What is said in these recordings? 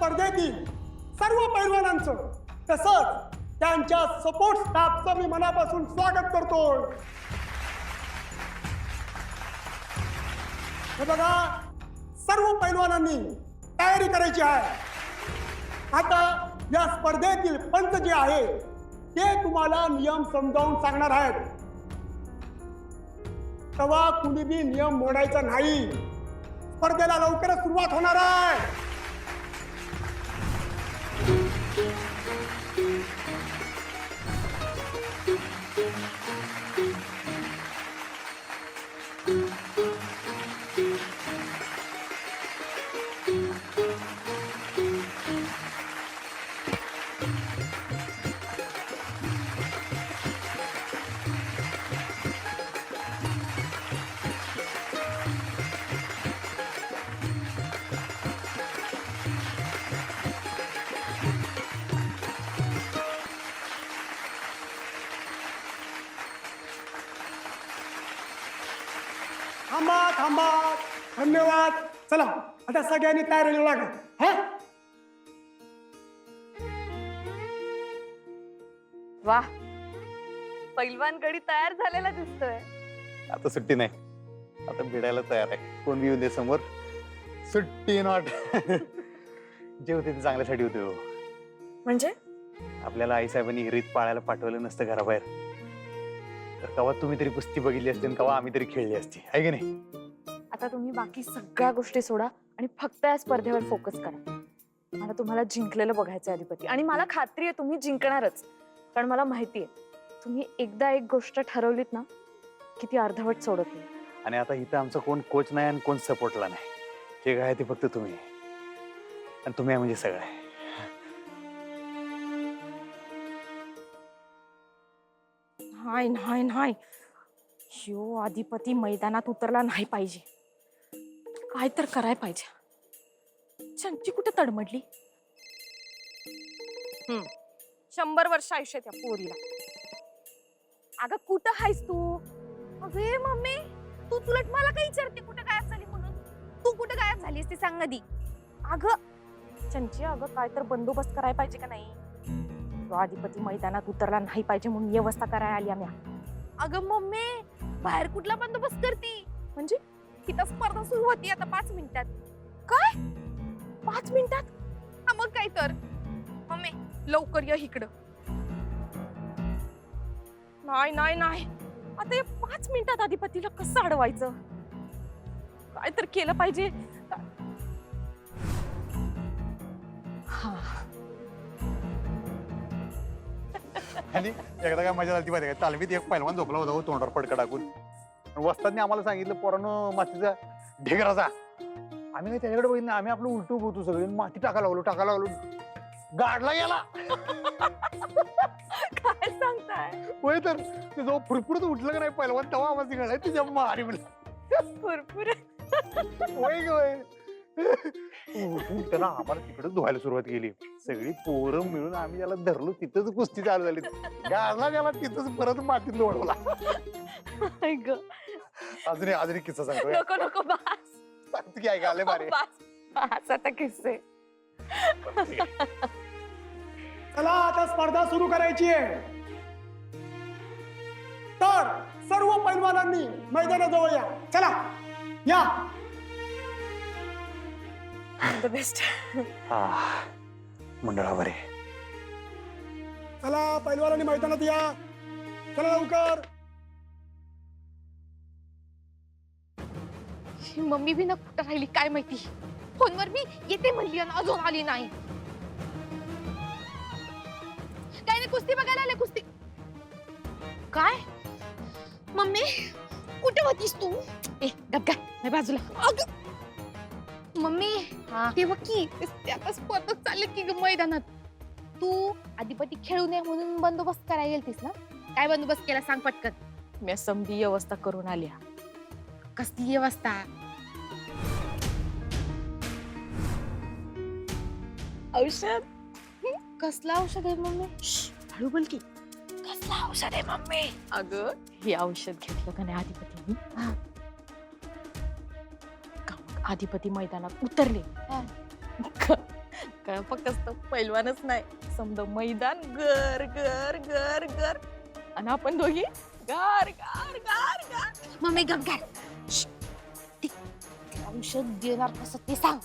स्पर्धेतील सर्व पैलवानांचं तसंच त्यांच्या सपोर्ट स्टाफचं मी मनापासून स्वागत करतोय. हे बघा, सर्व पैलवानांनी तयारी करायची आहे. आता या स्पर्धेतील पंच जे आहे ते तुम्हाला नियम समजावून सांगणार आहेत. तेव्हा कुणी बी नियम मोडायचा नाही. स्पर्धेला लवकरच सुरुवात होणार आहे. थांबा थांबा, धन्यवाद. चला आता सगळ्यांनी तयारीला लागा. हा, वाह, पैलवान गडी तयार झालेला दिसतोय. आता सुट्टी नाही, आता भिडायला तयार आहे. कोण येऊ दे समोर, सुट्टी नॉट. जे होते ते चांगल्यासाठी होते. हो, म्हणजे आपल्याला आईसाहेबांनी हिरीत पाळायला पाठवलं नसतं घराबाहेर तर कवा तुम्ही तरी कुस्ती बघितली असते आणि कवा आम्ही तरी खेळली असती, आहे की नाही? आता तुम्ही बाकी सगळ्या गोष्टी सोडा आणि फक्त या स्पर्धेवर फोकस करा. मला तुम्हाला जिंकलेलं बघायचं अधिपती, आणि मला खात्री आहे तुम्ही जिंकणारच. कारण मला माहिती आहे तुम्ही एकदा एक गोष्ट ठरवलीत ना की ती अर्धवट सोडत नाही. आणि आता इथं आमचं कोण कोच नाही आणि कोण सपोर्टला नाही. जे काय ते फक्त तुम्ही, आणि तुम्ही म्हणजे सगळं आहे. नाही नाही नाही, ह्यो अधिपती मैदानात उतरला नाही पाहिजे. काय तर करायला पाहिजे. चंची कुठे तडमडली? 100 वर्ष आयुष्य त्या पोरीला. अगं कुठं आहेस तू? अगे मम्मी, तू उलट मला काही विचारते कुठं गायब झाली म्हणून. तू कुठं गायब झालीस ते सांग आधी. अगं चंची, अगं काय तर बंदोबस्त करायला पाहिजे का नाही? तो अधिपती मैदानात उतरला नाही पाहिजे म्हणून व्यवस्था करायला आली आम्ही. अगं मम्मी, बाहेर कुठला बंदोबस्त करती? म्हणजे इथं स्पर्धा सुरू होती आता 5 मिनिटात. काय 5 मिनिटात? हा मग काय तर. मम्मी लवकर या इकडं. नाही नाही नाही, आता या 5 मिनिटात अधिपतीला कसं अडवायचं? काय तर केलं पाहिजे. हा, आणि एकदा काय मजा झाली माहिती काय, तालमीत एक पैलवान झोपला होता तोंडावर पडका टाकून. वस्तादने आम्हाला सांगितलं, पोरांनो मातीचा ढेकराचा. आम्ही काही त्याच्याकडे बघितलं, आम्ही आपलं उलटू बोलतो सगळे, माती टाकायला लागलो. गाडला गेला. काय सांगताय? होय तर ते जो फुरफुरत उठलं का नाही पैलवान, तेव्हा आवाज निघाला तुझ्या मारी म्हणलं. भरपूर होय होय. त्याला आम्हाला तिकडे धुवायला सुरुवात केली. सगळी पोरं मिळून आम्ही त्याला धरलो, तिथंच कुस्ती चालू झाली. गाडला गेला तिथंच, परत मातीत लोळवला. अजून एक किस्सा सांगतो. नको नको, बस. सांगतो की ऐका, आले बारे. बस आता किस्से. चला आता स्पर्धा सुरू करायची आहे. तर सर्व पैलवानांनी मैदानाजवळ या. चला या. The best. मंडळावर चला पैलवानांनी मैदानात या. चला लवकर. मम्मी बी ना कुठं राहिली काय माहिती. फोनवर मी येते म्हणली आणि अजून आली नाही. काय नाही, कुस्ती बघायला आले. कुस्ती काय? मम्मी कुठे होतीस तू? ए गप्पा नाही बाजूला. मम्मी ते बघ की आता स्पर्धा चालले की मैदानात. तू अधिपती खेळू नये म्हणून बंदोबस्त करायला गेलतीस ना? काय बंदोबस्त केला सांग पटकन. मी समधी व्यवस्था करून आली. कसली व्यवस्था? औषध. कसला औषध आहे मम्मी? हळू बोल की. कसला औषध आहे मम्मी? अगं हे औषध घेतलं का नाही अधिपतींनी, अधिपती मैदानात उतरले. काय फक्त पैलवानच नाही, समजा मैदान गर गर गर गर आणि आपण दोघी गार गार गार गार. मम्मी गप गार. औषध देणार कसं ते सांग.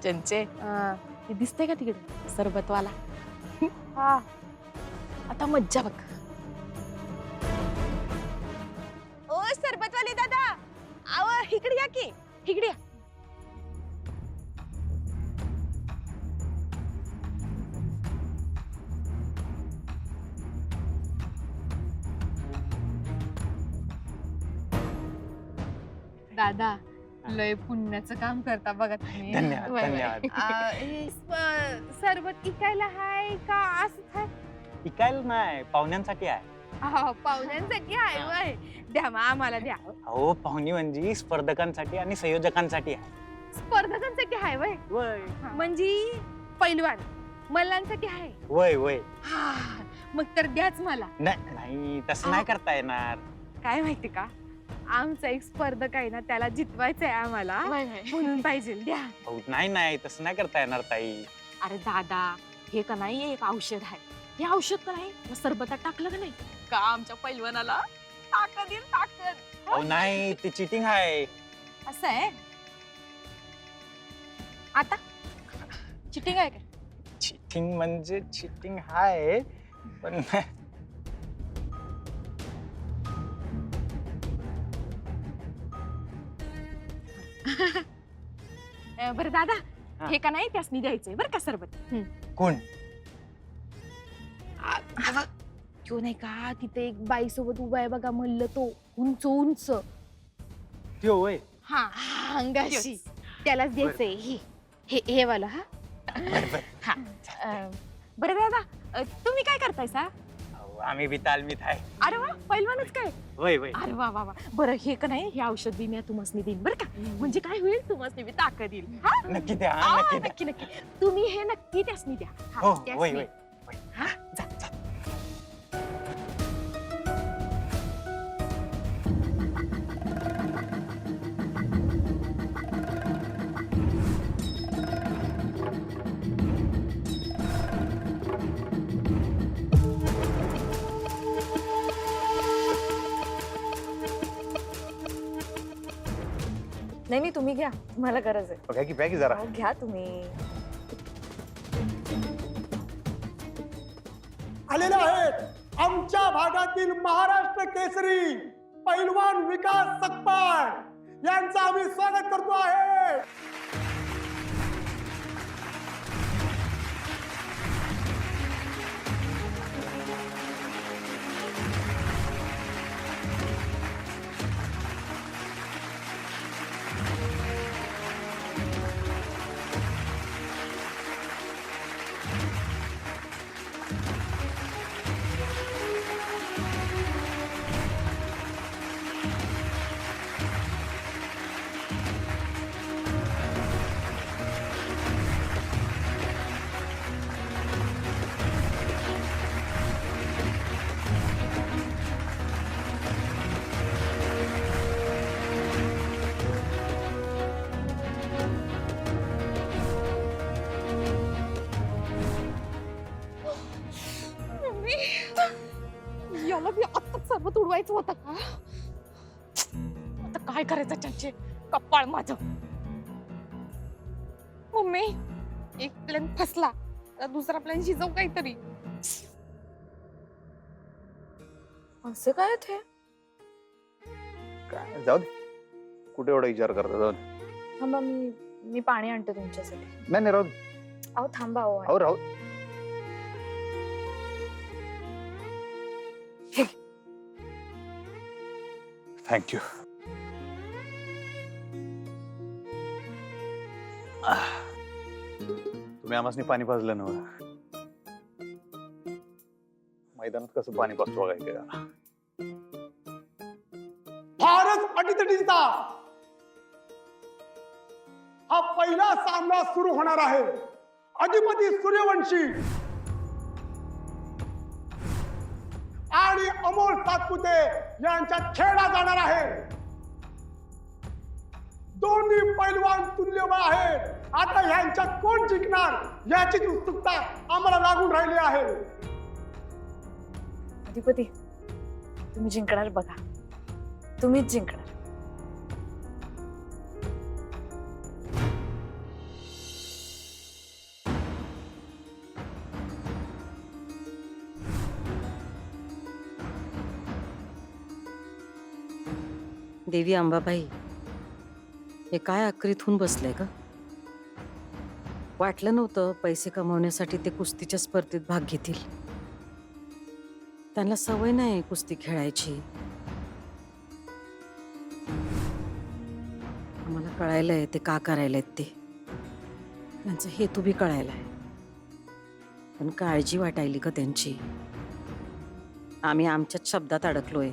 चंचे ते दिसतंय का तिकडे सरबतवाला? हा आता मज्जा बघ. ओ सरबतवाले दादा, आव इकडे या की, इकडे या. दादा लय पुण्याचं काम करता बघा तुम्ही. धन्यवाद धन्यवाद. सरबत इकायला हाय का असं हाय? इकायला नाही, पाहुण्यांसाठी आहे. पाहुण्यांसाठी आहे वय. द्या मग आम्हाला द्या. अहो पाहुणी म्हणजे स्पर्धकांसाठी आणि संयोजकांसाठी आहे. स्पर्धकांसाठी आहे वय. वय म्हणजे पैलवान मल्लांसाठी आहे. वय वय. मग तर द्याच मला. नाही नाही, तसं नाही करता येणार. काय माहिती का, आमचा एक स्पर्धक आहे ना, त्याला जितवायचंय आम्हाला, म्हणून पाहिजे द्या. अहो, नाही नाही, तसं नाही करता येणार ताई. अरे दादा, हे का नाही एक औषध आहे. हे औषध का नाही सरबतात टाकलं का नाही का आमच्या पैलवानाला ताकद येईल ताकद. अहो नाही, ते चिटिंग आहे. असं आहे आता चिटिंग आहे का? चिटिंग म्हणजे चिटिंग आहे पण बरं दादा, हा. हे का नाही त्यासनी द्यायचंय बरं का सरबत. कोण? तो नाही का तिथे एक बाई सोबत उभा आहे बघा, म्हणलं तो उंच उंच. त्यो वय. हा अंगाशी त्यालाच द्यायचंय. हे हे वाला. हा हा. बरं दादा, तुम्ही काय करताय सा? अहो, आम्ही बी तालमीत आहे. अरे वा, पैलवानच काय? वय वय. अरे वा वा वा. बरं हे का नाही, हे औषध बी मी तुम्हाला देईन बरं का, म्हणजे काय होईल तुम्हाला बी ताकद येईल. हा? नक्की द्या, आ, नक्की द्या. नक्की नक्की तुम्ही हे नक्की त्यासनी द्या. हा, हो त्यासनी. वय वय. हा? जा जा. नाही नाही, तुम्ही घ्या, तुम्हाला गरज आहे. बघा की बॅग जरा. अहो, घ्या तुम्ही. आलेले आहेत आमच्या भागातील महाराष्ट्र केसरी पैलवान विकास सकपाळ यांचं आम्ही स्वागत करतो आहे. याला बी आता सरबत उडवायचं होतं का? आता काय करायचं त्यांचे कपाळ माझं. मम्मी, एक प्लॅन फसला, आता दुसरा प्लॅन शिजव काहीतरी. असं काय ते? काय जाऊ दे, कुठे एवढा विचार करता. जाऊ दे. थांबा, मी पाणी आणते तुमच्यासाठी. नाही नाही, राहू दे. अहो थांबा. अहो हो राहू. थँक्यू. तुम्ही आम्हाला पाणी पाजलं ना. मैदानात कसं पाणी पाजतो बघायचं. फारच अटीतटीचा हा पहिला सामना सुरू होणार आहे. अधिपती सूर्यवंशी आणि अमोल सातपुते यांच्यात खेळला जाणार आहे. दोन्ही पैलवान तुल्यबळ आहेत. आता ह्यांच्यात कोण जिंकणार याची उत्सुकता आम्हाला लागून राहिली आहे. अधिपती, तुम्ही जिंकणार बघा, तुम्हीच जिंकणार. देवी अंबाबाई, हे काय आक्रीत होऊन बसलंय ग? वाटलं नव्हतं पैसे कमावण्यासाठी ते कुस्तीच्या स्पर्धेत भाग घेतील. त्यांना सवय नाही कुस्ती खेळायची. आम्हाला कळायलंय ते का करायलेत ते. त्यांचा हेतू बी कळायलाय. पण काळजी वाटायली का त्यांची. आम्ही आमच्याच शब्दात अडकलोय.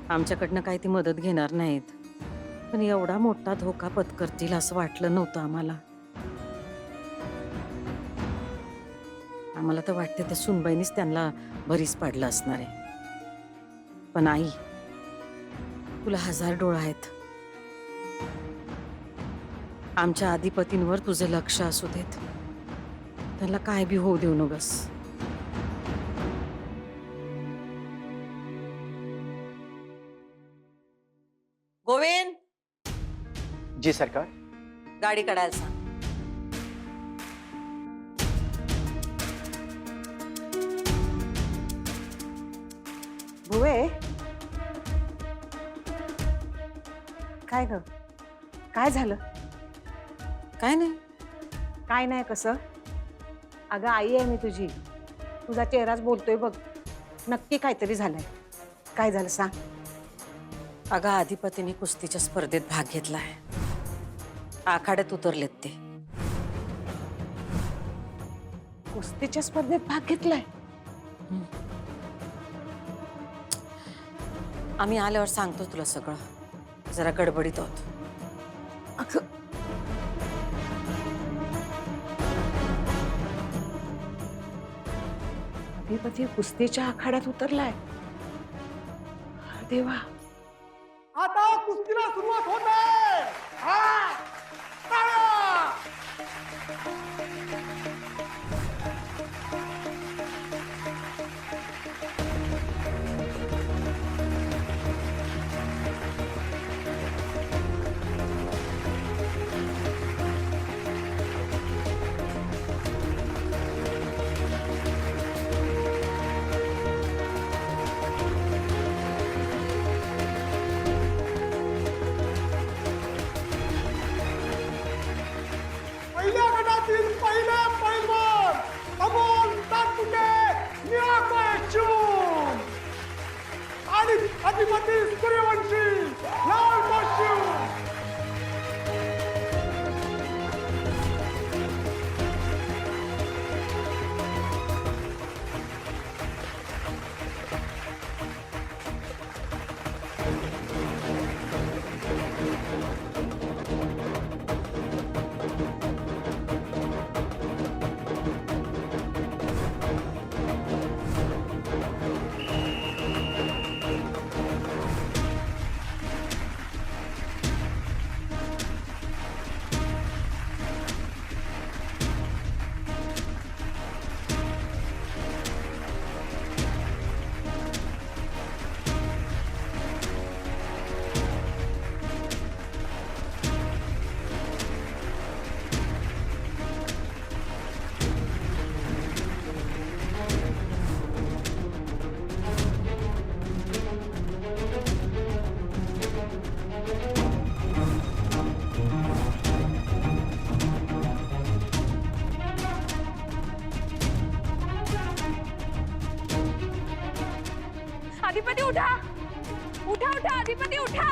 आमच्याकडनं काही ती मदत घेणार नाहीत. पण एवढा मोठा धोका पत्करतील असं वाटलं नव्हतं आम्हाला. आम्हाला तर वाटते त्या सुनबाईनीच त्यांना भरीस पाडलं असणार आहे. पण आई, तुला 1000 डोळा आहेत. आमच्या अधिपतींवर तुझं लक्ष असू देत. त्यांना काय बी होऊ देऊ नकोस. गोविंद, जी सरकार. गाडी काढायला सांग. भुवे, काय ग? काय झालं? काय नाही. काय नाही कसं? अगं आई आहे मी तुझी. तुझा चेहराच बोलतोय बघ. नक्की काहीतरी झालंय. काय झालं सांग. अगं, अधिपतीने कुस्तीच्या स्पर्धेत भाग घेतलाय. आखाड्यात उतरलेत ते. कुस्तीच्या स्पर्धेत भाग घेतलाय? आम्ही आल्यावर सांगतो तुला सगळं. जरा गडबडीत आहोत. अगं, अधिपती कुस्तीच्या आखाड्यात उतरलाय? देवा. आता कुस्तीला सुरुवात होत आहे. हा, टाळ्या! पहिल्या गटातील पहिले पैलवान अमोल सातपुते निळाकाय आणि अधिपती सूर्यवंशी लाल कॉस्ट्यूम. अधिपती उठा, उठा उठा, अधिपती उठा.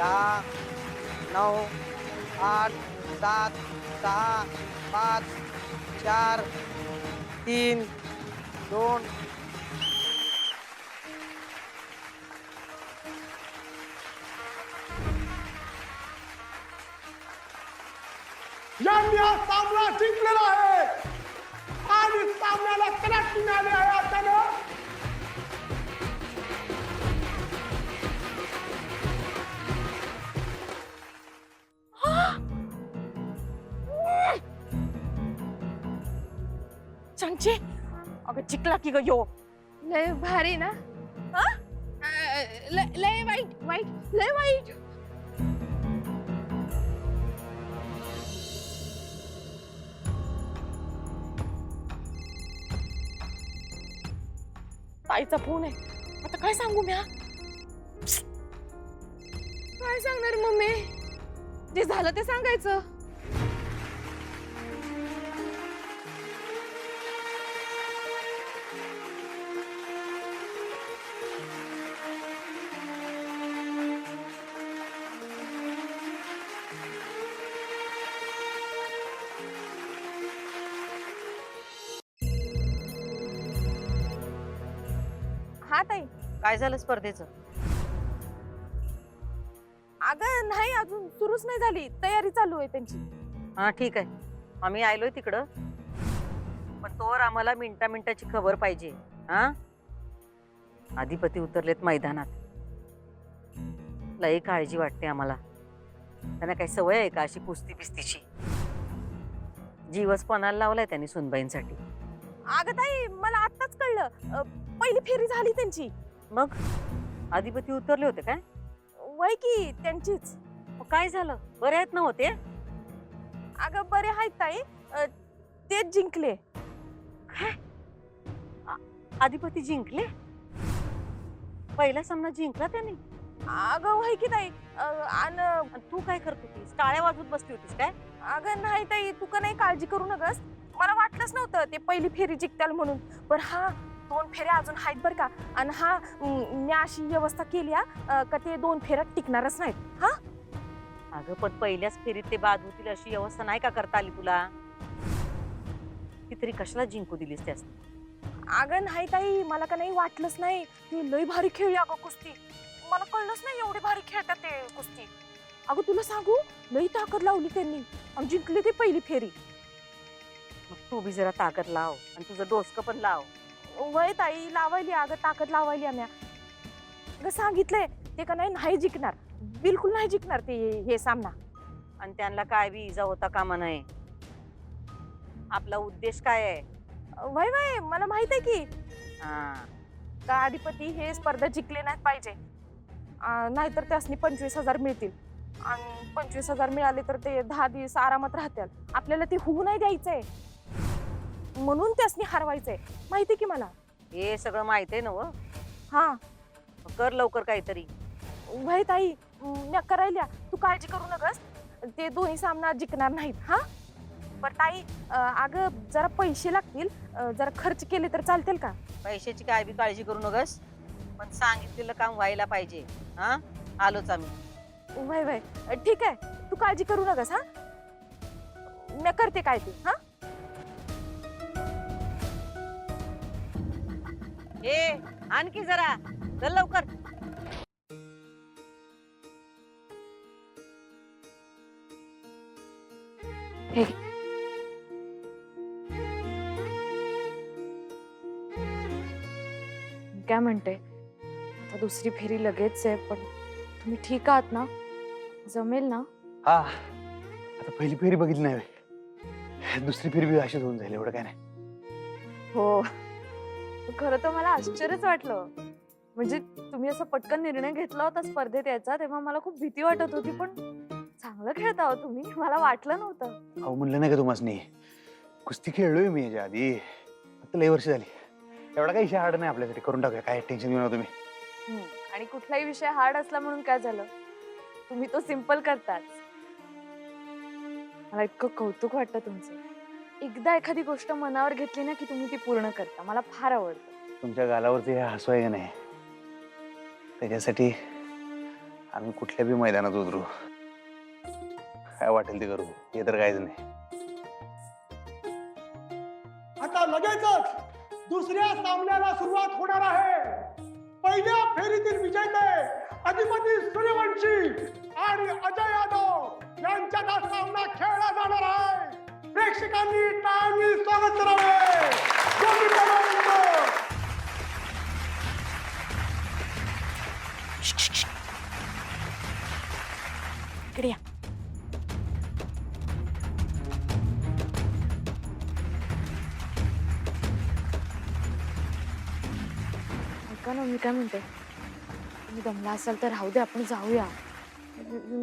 10, 9, 8, 7, 6, 5, 4, 3, 2. यांनी हा सामना जिंकलेला आहे आणि सामन्याला कनेक्ट मिळाले आहे अचानक. सांगचे अगं चिकला की ग यो लय भारी ना हा? लय वाईट वाईट लय वाईट. ताईचा फोन आहे आता काय सांगू म्या काय सांगणार मम्मी जे झालं ते सांगायचं. हा ताई काय झालं स्पर्धेचं? अगं नाही अजून सुरूच नाही झाली तयारी चालू आहे त्यांची. हा ठीक आहे, आम्ही आलोय तिकडं, पण तोवर आम्हाला मिनिटाची खबर पाहिजे. हा, अधिपती उतरलेत मैदानात. लई काळजी वाटते आम्हाला. त्यांना काही सवय आहे का अशी कुस्ती पिस्तीची? जीवच पणाला लावलाय त्यांनी सुनबाईंसाठी. अगं ताई मला आत्ताच कळलं पहिली फेरी झाली त्यांची. मग अधिपती उतरले होते काय? वय की त्यांचीच. मग काय झालं, बरे आहेत ना होते? अगं बरे आहेत ताई तेच जिंकले. काय? अधिपती जिंकले? पहिला सामना जिंकला त्यांनी? अगं वय की ताई आणि तू काय करत होतीस? टाळ्या वाजवत बसली होतीस काय? अगं नाही ताई तू का नाही काळजी करू नकस. मला वाटलंच नव्हतं ते पहिली फेरी जिंकताल म्हणून. पण हा 2 फेऱ्या अजून आहेत बरं का. आणि हा मी अशी व्यवस्था केली का ते 2 फेऱ्यात टिकणारच नाहीत. हा अगं पण पहिल्याच फेरीत ते बाद होतील अशी व्यवस्था नाही का करता आली तुला? ती तरी कशाला जिंकू दिलीस त्यास? अगं नाही ताई मला का नाही वाटलंच नाही. ती लई भारी खेळली अगं कुस्ती. मला कळलंच नाही एवढी भारी खेळतात ते कुस्ती. अगं तुला सांगू लई ताकद लावली त्यांनी आणि जिंकली ती पहिली फेरी. मग तू बी जरा ताकद लाव आणि तुझं डोसकं पण लाव. वय ताई लावायली अगं ताकद लावायली आम्ही. अगं सांगितलंय ते का नाही जिंकणार, बिलकुल नाही जिंकणार ते हे सामना. आणि त्यांना काय बी इजा होता कामा नये. आपला उद्देश काय आहे? वय वय मला माहित आहे की हा, का अधिपती हे स्पर्धा जिंकले नाहीत पाहिजे. नाहीतर त्यासनी 25,000 मिळतील आणि 25,000 मिळाले तर ते 10 दिवस आरामात राहतील. आपल्याला ते होऊ नाही द्यायचंय म्हणून त्यासनी हरवायचंय. माहिती की मला हे सगळं माहित आहे ना व? हा मग कर लवकर काहीतरी. वय ताई मी करायला तू काळजी करू नकस. ते दोन्ही सामना जिंकणार नाहीत. हा बरं ताई अगं जरा पैसे लागतील जरा खर्च केले तर चालतील का? पैशाची काय बी काळजी करू नकस, पण सांगितलेलं काम व्हायला पाहिजे. हा, आलोच आम्ही. वय वय ठीक आहे तू काळजी करू नकस. हा मी करते काय ते. हा ए आणखी जरा चल लवकर. हे मी काय म्हणते आता दुसरी फेरी लगेच आहे, पण तुम्ही ठीक आहात ना? जमेल ना? हा, आता पहिली फेरी बघितली नाही होय. दुसरी फेरी बी अशीच होऊन जाईल, एवढं काय नाही. हो, खरं तर मला आश्चर्यच वाटलं. म्हणजे तुम्ही असा पटकन निर्णय घेतला होता स्पर्धेत यायचा तेव्हा मला खूप भीती वाटत होती, पण चांगलं खेळता हो तुम्ही. मला वाटलं नव्हतं. अहो म्हणलं नाही का तुम्हाला, कुस्ती खेळलोय मी याच्या आधी. फक्त लई वर्ष झाली. एवढा काही विषय हार्ड नाही आपल्यासाठी, करून टाकूया. काय टेन्शन घेऊ नका तुम्ही. आणि कुठलाही विषय हार्ड असला म्हणून काय झालं, तुम्ही तो सिंपल करताच. मला इतकं कौतुक वाटतं तुमचं. एकदा एखादी गोष्ट मनावर घेतली ना की तुम्ही ती पूर्ण करता. मला फार आवडतं. तुमच्या गालावरचे हे हसू आहे का नाही, त्याच्यासाठी आम्ही कुठल्या बी मैदानात उतरू, काय वाटेल ते करू, हे तर काहीच नाही. आता लगेचच दुसऱ्या सामन्याला सुरुवात होणार आहे. पहिल्या फेरीतील विजेते अधिपती सूर्यवंशी आणि अजय यादव यांच्यात हा सामना खेळला जाणार आहे. प्रेक्षकांनी टाळ्यांनी स्वागत करावे. दोन्ही पैलवानांचं. इकडे या. ऐका ना, मी काय म्हणते, तुम्ही दमला असाल तर राहू दे, आपण जाऊया.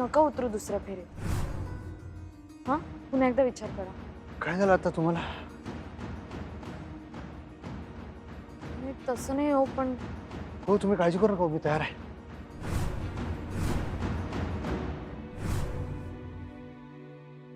नका उतरू दुसऱ्या फेरीत. हा, पुन्हा एकदा विचार करा. काय झालं आता तुम्हाला? नाही, तसं नाही हो, पण हो तुम्ही काळजी करू नका, मी तयार आहे.